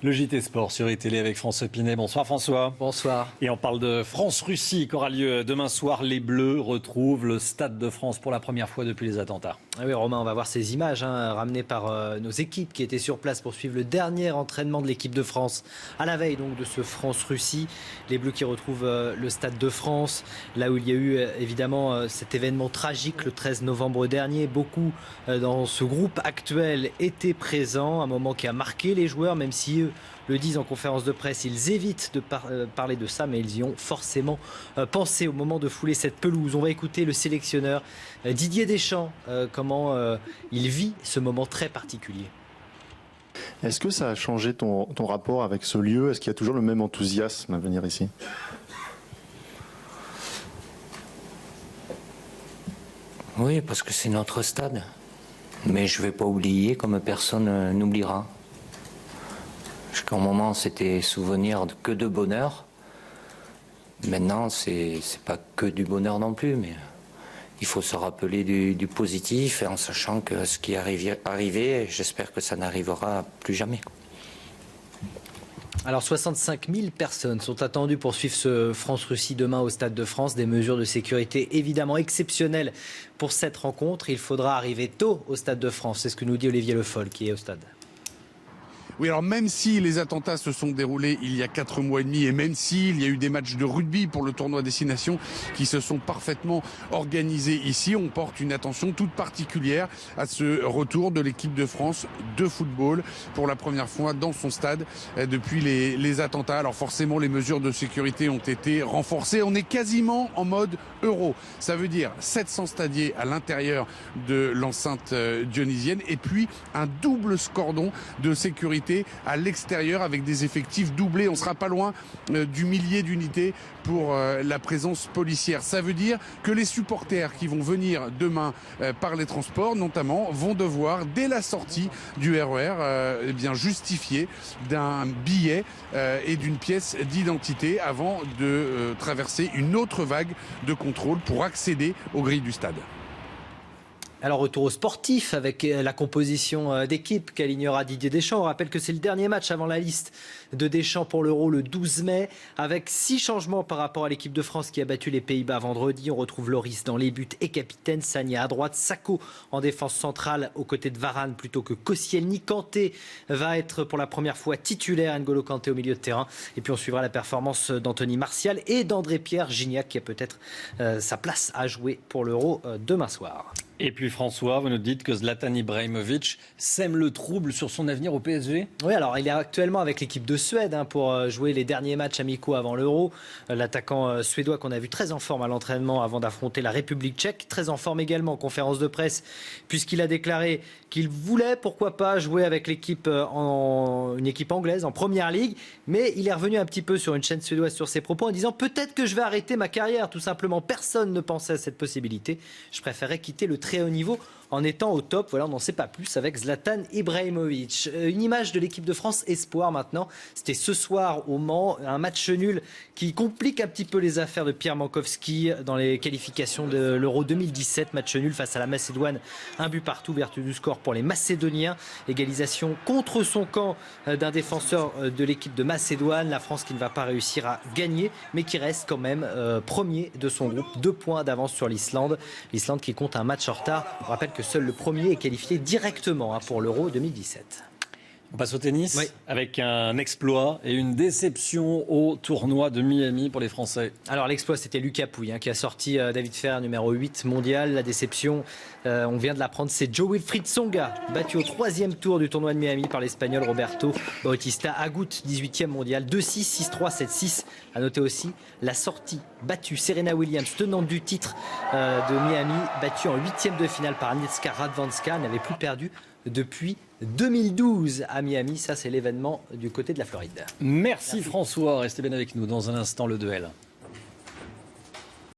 Le JT Sport sur iTélé avec François Pinet. Bonsoir François. Bonsoir. Et on parle de France-Russie qui aura lieu demain soir. Les Bleus retrouvent le Stade de France pour la première fois depuis les attentats. Ah oui Romain, on va voir ces images ramenées par nos équipes qui étaient sur place pour suivre le dernier entraînement de l'équipe de France à la veille donc de ce France-Russie. Les Bleus qui retrouvent le Stade de France, là où il y a eu évidemment cet événement tragique le 13 novembre dernier. Beaucoup dans ce groupe actuel étaient présents, un moment qui a marqué les joueurs, même si eux le disent en conférence de presse, ils évitent de parler de ça, mais ils y ont forcément pensé au moment de fouler cette pelouse. On va écouter le sélectionneur Didier Deschamps, comment il vit ce moment très particulier. Est-ce que ça a changé ton rapport avec ce lieu? Est-ce qu'il y a toujours le même enthousiasme à venir ici? Oui, parce que c'est notre stade. Mais je ne vais pas oublier, comme personne n'oubliera. Jusqu'à un moment, c'était souvenir que de bonheur. Maintenant, c'est pas que du bonheur non plus, mais il faut se rappeler du positif, et en sachant que ce qui est arrivé, j'espère que ça n'arrivera plus jamais. Alors 65 000 personnes sont attendues pour suivre ce France-Russie demain au Stade de France. Des mesures de sécurité évidemment exceptionnelles pour cette rencontre. Il faudra arriver tôt au Stade de France. C'est ce que nous dit Olivier Le Foll qui est au stade. Oui, alors même si les attentats se sont déroulés il y a 4 mois et demi et même s'il y a eu des matchs de rugby pour le tournoi Destination qui se sont parfaitement organisés ici, on porte une attention toute particulière à ce retour de l'équipe de France de football pour la première fois dans son stade depuis les attentats. Alors forcément, les mesures de sécurité ont été renforcées. On est quasiment en mode euro. Ça veut dire 700 stadiers à l'intérieur de l'enceinte dionysienne et puis un double cordon de sécurité à l'extérieur avec des effectifs doublés. On sera pas loin du millier d'unités pour la présence policière. Ça veut dire que les supporters qui vont venir demain par les transports notamment vont devoir dès la sortie du RER justifier d'un billet et d'une pièce d'identité avant de traverser une autre vague de contrôle pour accéder aux grilles du stade. Alors retour au sportif avec la composition d'équipe qu'alignera Didier Deschamps. On rappelle que c'est le dernier match avant la liste de Deschamps pour l'Euro le 12 mai avec 6 changements par rapport à l'équipe de France qui a battu les Pays-Bas vendredi. On retrouve Loris dans les buts et capitaine, Sagna à droite, Sakho en défense centrale aux côtés de Varane plutôt que Koscielny. Kanté va être pour la première fois titulaire, N'Golo Kanté au milieu de terrain. Et puis on suivra la performance d'Anthony Martial et d'André-Pierre Gignac qui a peut-être sa place à jouer pour l'Euro demain soir. Et puis François, vous nous dites que Zlatan Ibrahimovic sème le trouble sur son avenir au PSG? Oui, alors il est actuellement avec l'équipe de Suède pour jouer les derniers matchs amicaux avant l'Euro. L'attaquant suédois qu'on a vu très en forme à l'entraînement avant d'affronter la République tchèque, très en forme également en conférence de presse puisqu'il a déclaré qu'il voulait pourquoi pas jouer avec l'équipe une équipe anglaise en première ligue, mais il est revenu un petit peu sur une chaîne suédoise sur ses propos en disant peut-être que je vais arrêter ma carrière, tout simplement personne ne pensait à cette possibilité, je préférais quitter le très haut niveau en étant au top. Voilà, on n'en sait pas plus avec Zlatan Ibrahimovic. Une image de l'équipe de France Espoir maintenant. C'était ce soir au Mans, un match nul qui complique un petit peu les affaires de Pierre Mankowski dans les qualifications de l'Euro 2017. Match nul face à la Macédoine. Un but partout, vertu du score pour les Macédoniens. Égalisation contre son camp d'un défenseur de l'équipe de Macédoine. La France qui ne va pas réussir à gagner, mais qui reste quand même premier de son groupe. 2 points d'avance sur l'Islande. L'Islande qui compte un match en retard. On rappelle que seul le premier est qualifié directement pour l'Euro 2017. On passe au tennis, oui, avec un exploit et une déception au tournoi de Miami pour les Français. Alors l'exploit, c'était Lucas Pouille qui a sorti David Ferrer, numéro 8 mondial. La déception, on vient de l'apprendre, c'est Joe-Wilfried Tsonga, battu au 3e tour du tournoi de Miami par l'Espagnol Roberto Bautista Agut, 18e mondial, 2-6, 6-3, 7-6. À noter aussi la sortie battue Serena Williams, tenante du titre de Miami, battue en 8e de finale par Agnieszka Radwanska. Elle n'avait plus perdu depuis 2012 à Miami. Ça, c'est l'événement du côté de la Floride. Merci François. Restez bien avec nous dans un instant, le duel.